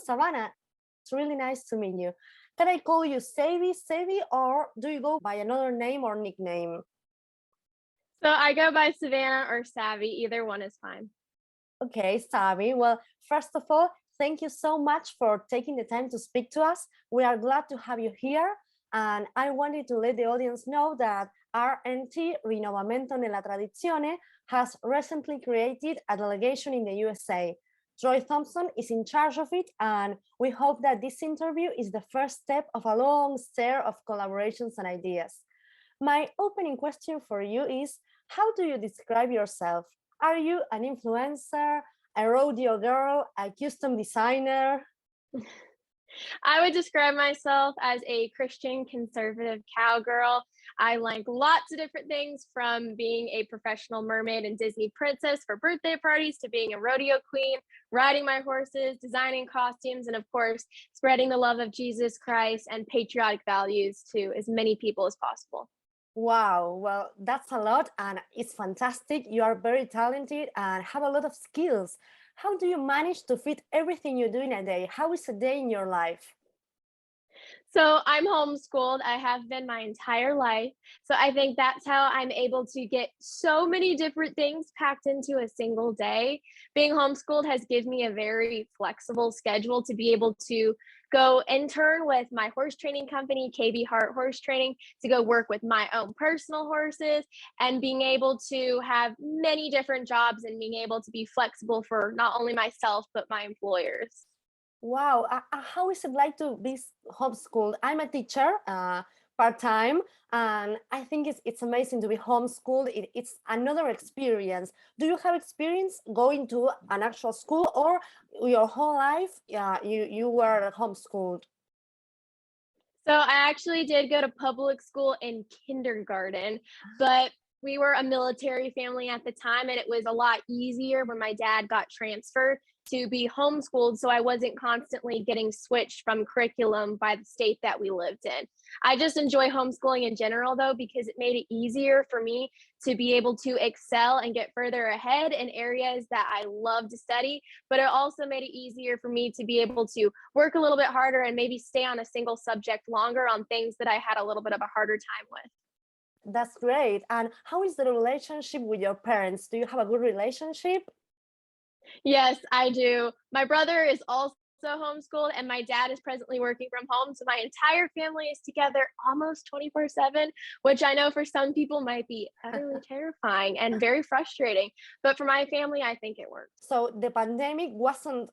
Savannah. It's really nice to meet you. Can I call you Savvy, or do you go by another name or nickname? So I go by Savannah or Savvy. Either one is fine. Okay, Savvy. Well, first of all, thank you so much for taking the time to speak to us. We are glad to have you here. And I wanted to let the audience know that RnT Rinnovamento nella Tradizione has recently created a delegation in the USA. Troy Thompson is in charge of it, and we hope that this interview is the first step of a long series of collaborations and ideas. My opening question for you is, how do you describe yourself? Are you an influencer, a rodeo girl, a custom designer? I would describe myself as a Christian conservative cowgirl. I like lots of different things, from being a professional mermaid and Disney princess for birthday parties to being a rodeo queen, riding my horses, designing costumes, and of course, spreading the love of Jesus Christ and patriotic values to as many people as possible. Wow, well, that's a lot and it's fantastic. You are very talented and have a lot of skills. How do you manage to fit everything you do in a day? How is a day in your life? So I'm homeschooled. I have been my entire life. So I think that's how I'm able to get so many different things packed into a single day. Being homeschooled has given me a very flexible schedule to be able to go intern with my horse training company, KB Hart Horse Training, to go work with my own personal horses, and being able to have many different jobs and being able to be flexible for not only myself, but my employers. Wow, how is it like to be homeschooled? I'm a teacher, part-time, and I think it's amazing to be homeschooled. It's another experience. Do you have experience going to an actual school, or your whole life, you were homeschooled? So I actually did go to public school in kindergarten, but we were a military family at the time, and it was a lot easier when my dad got transferred to be homeschooled. So I wasn't constantly getting switched from curriculum by the state that we lived in. I just enjoy homeschooling in general, though, because it made it easier for me to be able to excel and get further ahead in areas that I love to study. But it also made it easier for me to be able to work a little bit harder and maybe stay on a single subject longer on things that I had a little bit of a harder time with. That's great. And how is the relationship with your parents? Do you have a good relationship? Yes, I do. My brother is also homeschooled, and my dad is presently working from home. So my entire family is together almost 24/7, which I know for some people might be utterly terrifying and very frustrating. But for my family, I think it works. So the pandemic wasn't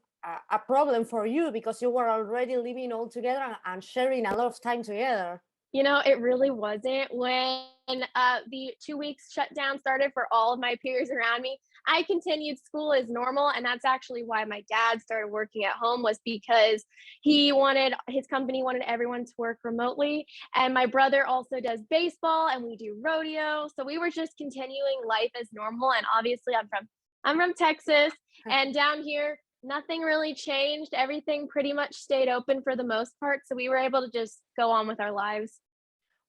a problem for you because you were already living all together and sharing a lot of time together. You know, it really wasn't. When the 2 weeks shutdown started for all of my peers around me, I continued school as normal. And that's actually why my dad started working at home, was because his company wanted everyone to work remotely. And my brother also does baseball and we do rodeo. So we were just continuing life as normal. And obviously I'm from Texas, and down here, nothing really changed. Everything pretty much stayed open for the most part. So we were able to just go on with our lives.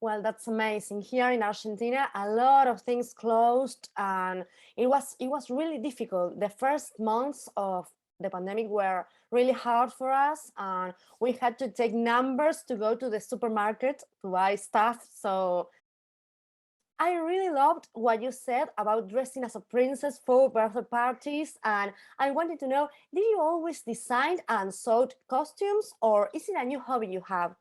Well, that's amazing. Here in Argentina, a lot of things closed, and it was really difficult. The first months of the pandemic were really hard for us, and we had to take numbers to go to the supermarket to buy stuff. So I really loved what you said about dressing as a princess for birthday parties, and I wanted to know, did you always design and sew costumes, or is it a new hobby you have?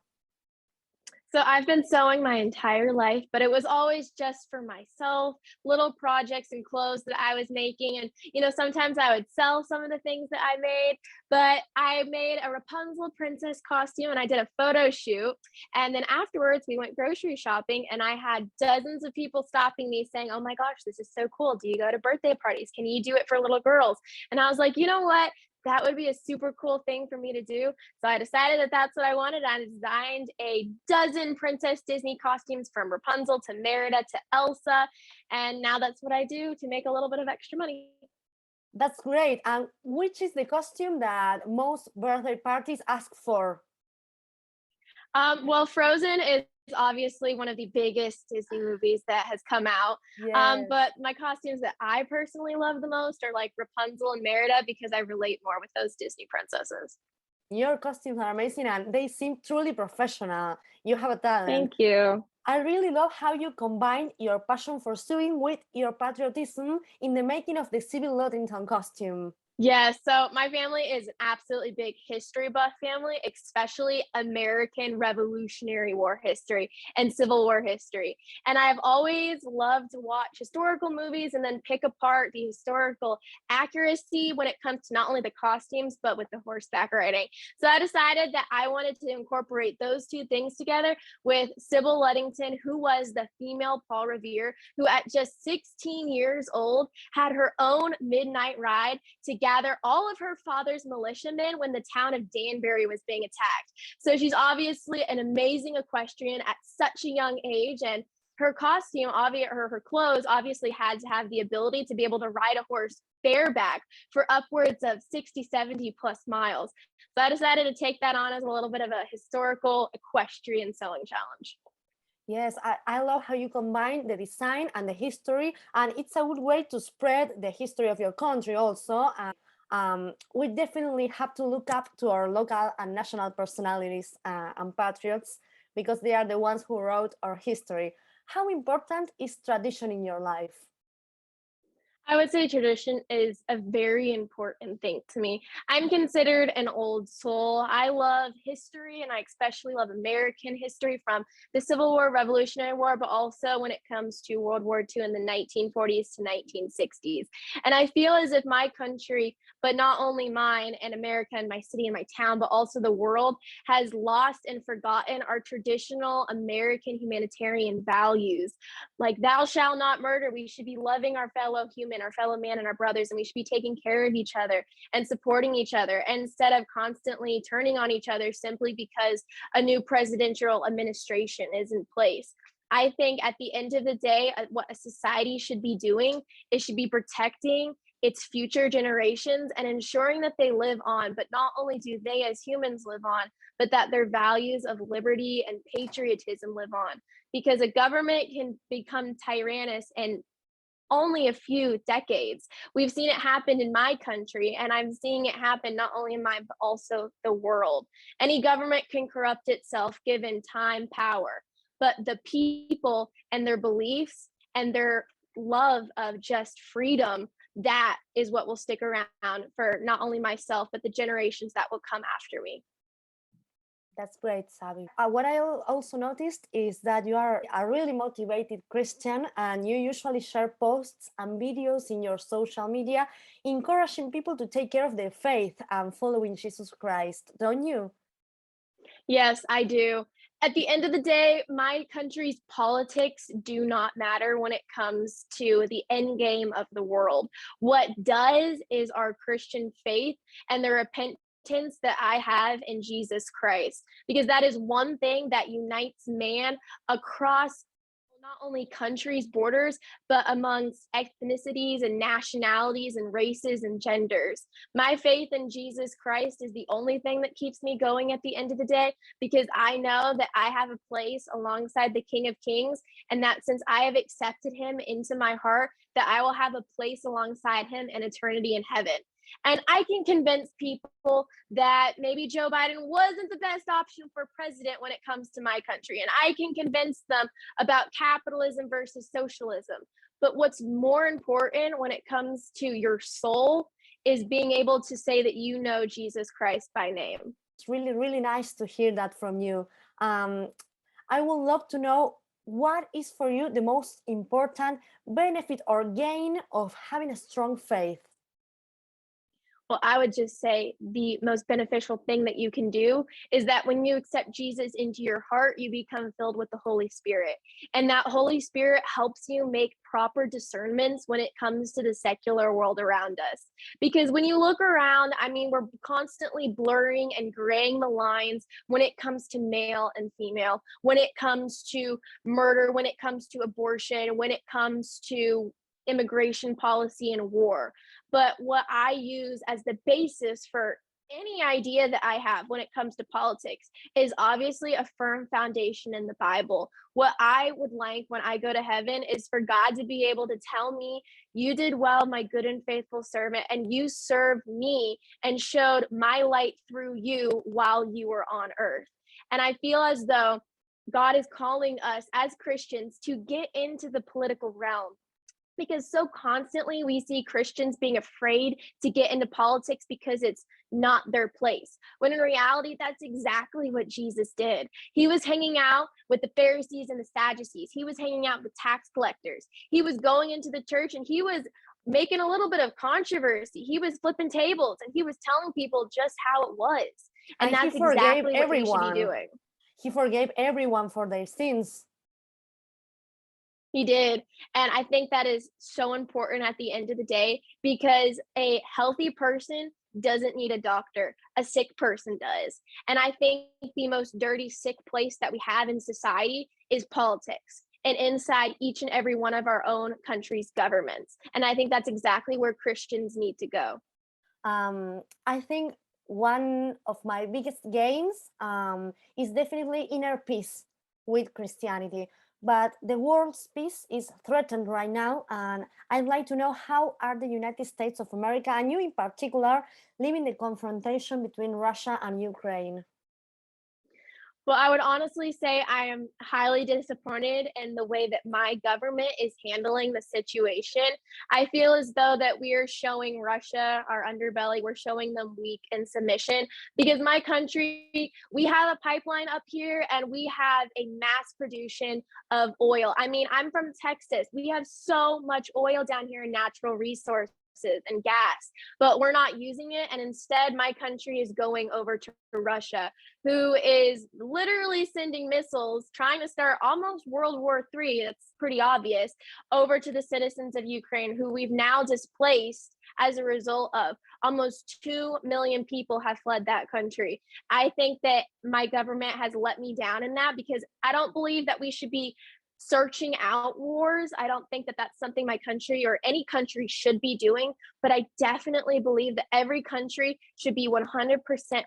So I've been sewing my entire life, but it was always just for myself, little projects and clothes that I was making. And, sometimes I would sell some of the things that I made, but I made a Rapunzel princess costume and I did a photo shoot. And then afterwards, we went grocery shopping, and I had dozens of people stopping me saying, "Oh my gosh, this is so cool. Do you go to birthday parties? Can you do it for little girls?" And I was like, you know what? That would be a super cool thing for me to do. So I decided that that's what I wanted. I designed a dozen Princess Disney costumes, from Rapunzel to Merida to Elsa. And now that's what I do to make a little bit of extra money. That's great. And which is the costume that most birthday parties ask for? Well, Frozen is obviously one of the biggest Disney movies that has come out. Yes. But my costumes that I personally love the most are like Rapunzel and Merida, because I relate more with those Disney princesses. Your costumes are amazing and they seem truly professional. You have a talent. Thank you. I really love how you combine your passion for sewing with your patriotism in the making of the Civil Ludington costume. Yeah, so my family is an absolutely big history buff family, especially American Revolutionary War history and Civil War history. And I've always loved to watch historical movies and then pick apart the historical accuracy when it comes to not only the costumes, but with the horseback riding. So I decided that I wanted to incorporate those two things together with Sybil Ludington, who was the female Paul Revere, who at just 16 years old had her own midnight ride to gather all of her father's militiamen when the town of Danbury was being attacked. So she's obviously an amazing equestrian at such a young age, and her costume, her clothes obviously had to have the ability to be able to ride a horse bareback for upwards of 60, 70 plus miles. So I decided to take that on as a little bit of a historical equestrian sewing challenge. Yes, I love how you combine the design and the history, and it's a good way to spread the history of your country also. We definitely have to look up to our local and national personalities and patriots because they are the ones who wrote our history. How important is tradition in your life? I would say tradition is a very important thing to me. I'm considered an old soul. I love history, and I especially love American history from the Civil War, Revolutionary War, but also when it comes to World War II in the 1940s to 1960s. And I feel as if my country, but not only mine and America and my city and my town, but also the world, has lost and forgotten our traditional American humanitarian values. Like, thou shalt not murder. We should be loving our fellow human, our fellow man, and our brothers, and we should be taking care of each other and supporting each other instead of constantly turning on each other simply because a new presidential administration is in place. I think at the end of the day, what a society should be doing is should be protecting its future generations and ensuring that they live on, but not only do they as humans live on, but that their values of liberty and patriotism live on. Because a government can become tyrannous and only a few decades. We've seen it happen in my country, and I'm seeing it happen not only in mine, but also the world. Any government can corrupt itself given time, power, but the people and their beliefs and their love of just freedom, that is what will stick around for not only myself, but the generations that will come after me. That's great, Sabi. What I also noticed is that you are a really motivated Christian and you usually share posts and videos in your social media encouraging people to take care of their faith and following Jesus Christ, don't you? Yes, I do. At the end of the day, my country's politics do not matter when it comes to the end game of the world. What does is our Christian faith and the repentance that I have in Jesus Christ, because that is one thing that unites man across not only countries, borders, but amongst ethnicities and nationalities and races and genders. My faith in Jesus Christ is the only thing that keeps me going at the end of the day, because I know that I have a place alongside the King of Kings, and that since I have accepted him into my heart, that I will have a place alongside him in eternity in heaven. And I can convince people that maybe Joe Biden wasn't the best option for president when it comes to my country. And I can convince them about capitalism versus socialism. But what's more important when it comes to your soul is being able to say that you know Jesus Christ by name. It's really, really nice to hear that from you. I would love to know, what is for you the most important benefit or gain of having a strong faith? Well, I would just say the most beneficial thing that you can do is that when you accept Jesus into your heart, you become filled with the Holy Spirit. And that Holy Spirit helps you make proper discernments when it comes to the secular world around us. Because when you look around, I mean, we're constantly blurring and graying the lines when it comes to male and female, when it comes to murder, when it comes to abortion, when it comes to immigration policy and war. But what I use as the basis for any idea that I have when it comes to politics is obviously a firm foundation in the Bible. What I would like when I go to heaven is for God to be able to tell me, you did well, my good and faithful servant, and you served me and showed my light through you while you were on earth. And I feel as though God is calling us as Christians to get into the political realm, because so constantly we see Christians being afraid to get into politics because it's not their place. When in reality, that's exactly what Jesus did. He was hanging out with the Pharisees and the Sadducees. He was hanging out with tax collectors. He was going into the church and he was making a little bit of controversy. He was flipping tables and he was telling people just how it was. And that's exactly what we should be doing. He forgave everyone for their sins. He did. And I think that is so important at the end of the day, because a healthy person doesn't need a doctor. A sick person does. And I think the most dirty, sick place that we have in society is politics, and inside each and every one of our own country's governments. And I think that's exactly where Christians need to go. I think one of my biggest gains is definitely inner peace with Christianity. But the world's peace is threatened right now, and I'd like to know, how are the United States of America, and you in particular, living the confrontation between Russia and Ukraine? Well, I would honestly say I am highly disappointed in the way that my government is handling the situation. I feel as though that we are showing Russia our underbelly. We're showing them weak in submission, because my country, we have a pipeline up here and we have a mass production of oil. I mean, I'm from Texas. We have so much oil down here and natural resources and gas, but we're not using it. And instead, my country is going over to Russia, who is literally sending missiles, trying to start almost World War III. It's pretty obvious, over to the citizens of Ukraine, who we've now displaced as a result of. Almost 2 million people have fled that country. I think that my government has let me down in that, because I don't believe that we should be searching out wars. I don't think that that's something my country or any country should be doing, but I definitely believe that every country should be 100%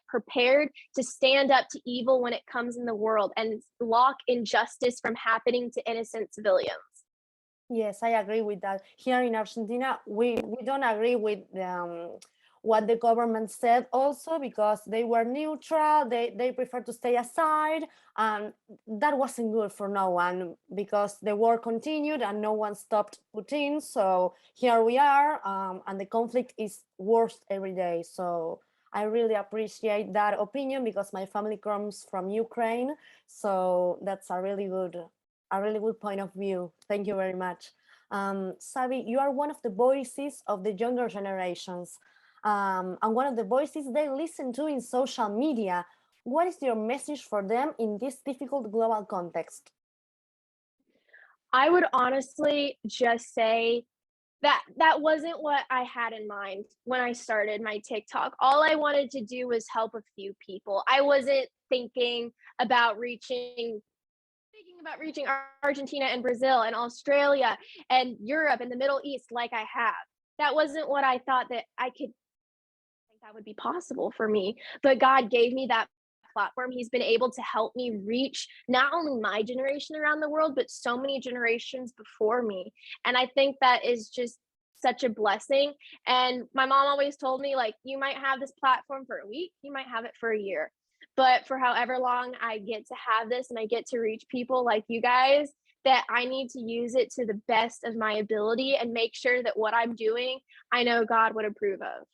prepared to stand up to evil when it comes in the world and block injustice from happening to innocent civilians. Yes, I agree with that. Here in Argentina, we don't agree with what the government said also, because they were neutral, they prefer to stay aside, and that wasn't good for no one, because the war continued and no one stopped Putin. So here we are, and the conflict is worse every day. So I really appreciate that opinion, because my family comes from Ukraine. So that's a really good point of view. Thank you very much. Savi, you are one of the voices of the younger generations. And one of the voices they listen to in social media. What is your message for them in this difficult global context? I would honestly just say that that wasn't what I had in mind when I started my TikTok. All I wanted to do was help a few people. I wasn't thinking about reaching Argentina and Brazil and Australia and Europe and the Middle East like I have. That wasn't what I thought that I could think that would be possible for me. But God gave me that platform. He's been able to help me reach not only my generation around the world, but so many generations before me. And I think that is just such a blessing. And my mom always told me, like, you might have this platform for a week, you might have it for a year, but for however long I get to have this and I get to reach people like you guys, that I need to use it to the best of my ability and make sure that what I'm doing, I know God would approve of.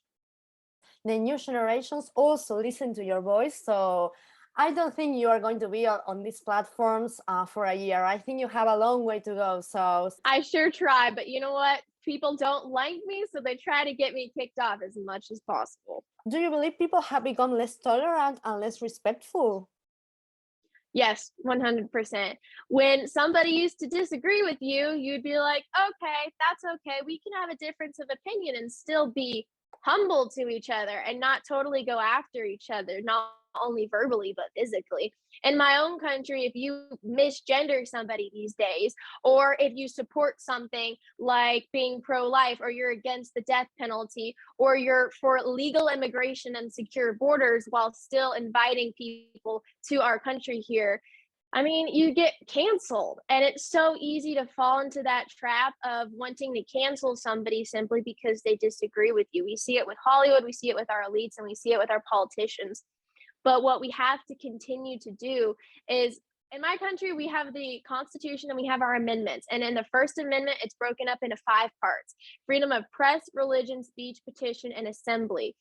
The new generations also listen to your voice. So I don't think you are going to be on these platforms for a year. I think you have a long way to go. So I sure try, but you know what? People don't like me, so they try to get me kicked off as much as possible. do you believe people have become less tolerant and less respectful? Yes, 100%. When somebody used to disagree with you, you'd be like, okay, that's okay. We can have a difference of opinion and still be humble to each other and not totally go after each other, not only verbally, but physically. In my own country, if you misgender somebody these days, or if you support something like being pro-life, or you're against the death penalty, or you're for legal immigration and secure borders while still inviting people to our country here, I mean, you get canceled. And it's so easy to fall into that trap of wanting to cancel somebody simply because they disagree with you. We see it with Hollywood, we see it with our elites, and we see it with our politicians. But what we have to continue to do is, in my country, we have the Constitution and we have our amendments. And in the First Amendment, it's broken up into 5 parts: freedom of press, religion, speech, petition, and assembly.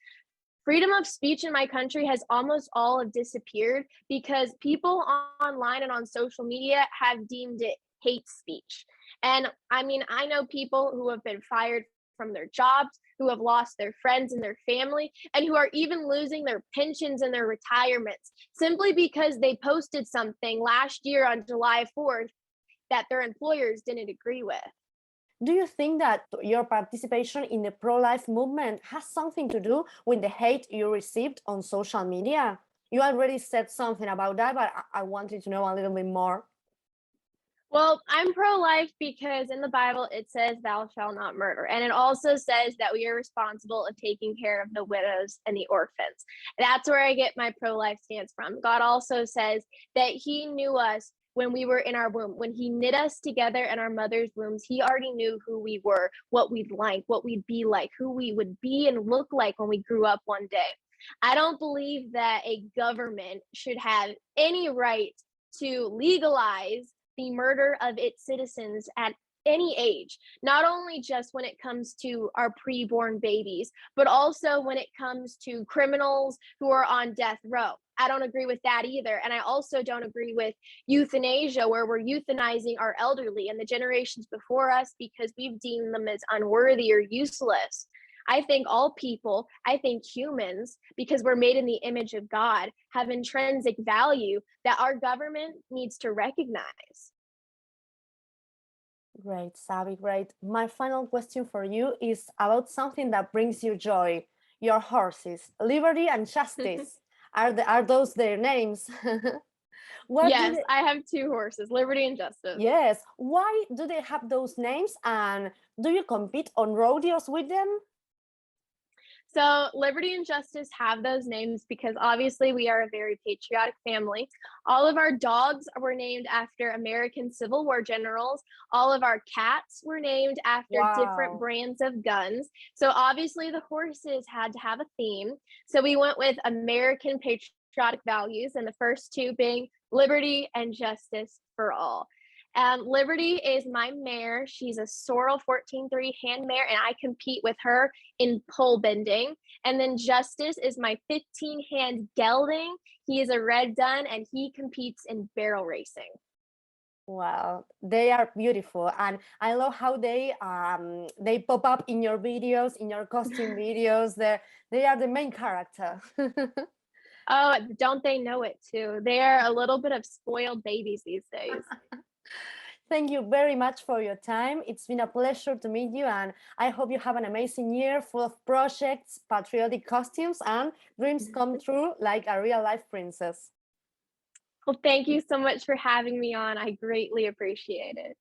Freedom of speech in my country has almost all have disappeared because people online and on social media have deemed it hate speech. And I mean, I know people who have been fired from their jobs, who have lost their friends and their family, and who are even losing their pensions and their retirements simply because they posted something last year on July 4th that their employers didn't agree with. Do you think that your participation in the pro-life movement has something to do with the hate you received on social media? You already said something about that, but I wanted to know a little bit more. Well, I'm pro-life because in the Bible it says thou shalt not murder. And it also says that we are responsible of taking care of the widows and the orphans. That's where I get my pro-life stance from. God also says that he knew us when we were in our womb. When he knit us together in our mother's wombs, he already knew who we were, what we'd like, what we'd be like, who we would be and look like when we grew up one day. I don't believe that a government should have any right to legalize the murder of its citizens at any age, not only just when it comes to our preborn babies, but also when it comes to criminals who are on death row. I don't agree with that either. And I also don't agree with euthanasia, where we're euthanizing our elderly and the generations before us because we've deemed them as unworthy or useless. I think all people, I think humans, because we're made in the image of God, have intrinsic value that our government needs to recognize. Great, Savi, great. My final question for you is about something that brings you joy. Your horses, Liberty and Justice. Are those their names? Yes, I have 2 horses, Liberty and Justice. Yes. Why do they have those names? And do you compete on rodeos with them? So Liberty and Justice have those names because obviously we are a very patriotic family. All of our dogs were named after American Civil War generals. All of our cats were named after different brands of guns. So obviously the horses had to have a theme. So we went with American patriotic values, and the first 2 being liberty and justice for all. Liberty is my mare. She's a sorrel 14-3 hand mare, and I compete with her in pole bending. And then Justice is my 15-hand gelding. He is a red dun, and he competes in barrel racing. Wow, they are beautiful, and I love how they pop up in your videos, in your costume videos. They are the main character. Oh, don't they know it too? They are a little bit of spoiled babies these days. Thank you very much for your time. It's been a pleasure to meet you, and I hope you have an amazing year full of projects, patriotic costumes, and dreams come true like a real-life princess. Well, thank you so much for having me on. I greatly appreciate it.